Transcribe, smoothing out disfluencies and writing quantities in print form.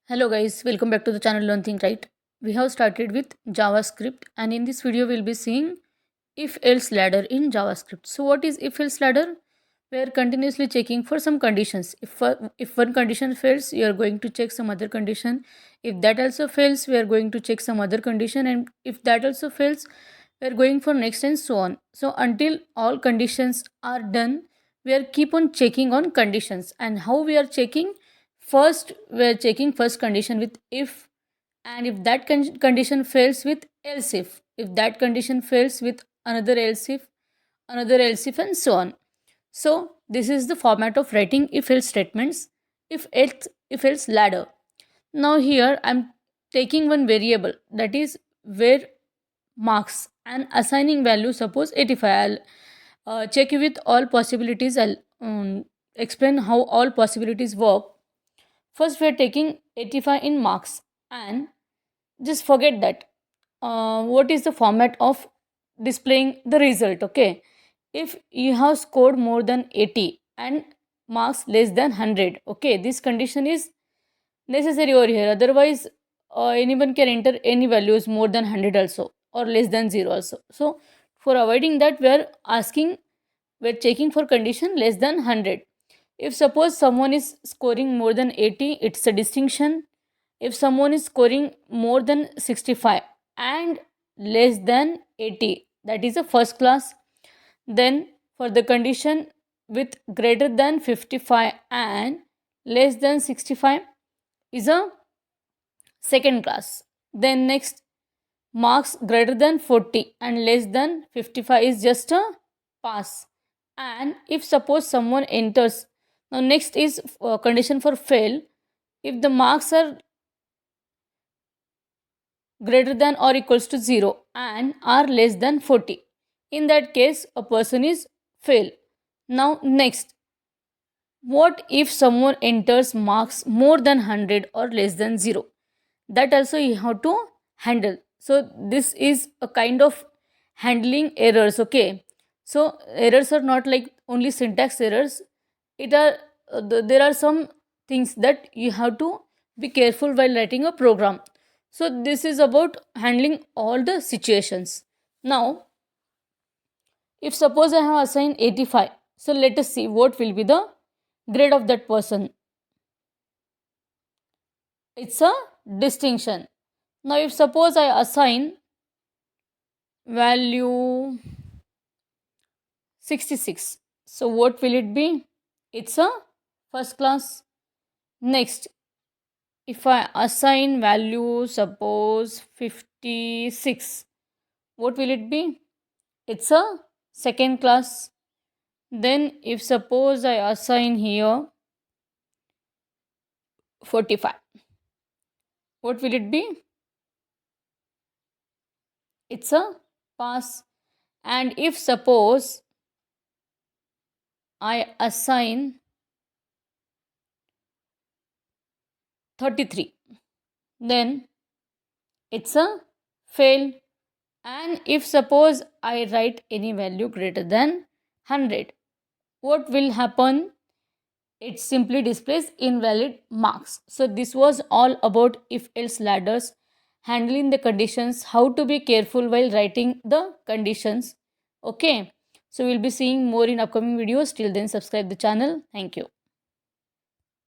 Hello guys, welcome back to the channel Learn Think Right. We have started with JavaScript and in this video we'll be seeing if else ladder in JavaScript. So what is if else ladder? We are continuously checking for some conditions. If one condition fails, you are going to check some other condition. If that also fails, we are going to check some other condition, and if that also fails, we are going for next and so on. So until all conditions are done, we are keep on checking on conditions. And how we are checking? First, we are checking first condition with if, and if that condition fails with else if that condition fails with another else if, and so on. So this is the format of writing if else statements, if else ladder. Now here I'm taking one variable, that is where marks, and assigning value, suppose 85. I'll check with all possibilities. I'll explain how all possibilities work. First we are taking 85 in marks, and just forget that what is the format of displaying the result. Okay, if you have scored more than 80 and marks less than 100, okay, this condition is necessary over here. Otherwise anyone can enter any values more than 100 also, or less than 0 also. So for avoiding that, we're checking for condition less than 100. If suppose someone is scoring more than 80, it's a distinction. If someone is scoring more than 65 and less than 80, that is a first class. Then for the condition with greater than 55 and less than 65 is a second class. Then next, marks greater than 40 and less than 55 is just a pass. And if suppose someone enters, now next is condition for fail. If the marks are greater than or equals to 0 and are less than 40, in that case a person is fail. Now next, what if someone enters marks more than 100 or less than 0? That also you have to handle. So this is a kind of handling errors. Okay, so errors are not like only syntax errors. There are some things that you have to be careful while writing a program. So this is about handling all the situations. Now if suppose I have assigned 85, so let us see what will be the grade of that person. It's a distinction. Now if suppose I assign value 66, so what will it be? It's a first class. Next, if I assign value suppose 56, what will it be? It's a second class. Then if suppose I assign here 45, what will it be? It's a pass. And if suppose I assign 33, then it's a fail. And if suppose I write any value greater than 100, what will happen? It simply displays invalid marks. So this was all about if else ladders, handling the conditions, how to be careful while writing the conditions. Okay, so we'll be seeing more in upcoming videos. Till then, subscribe the channel. Thank you.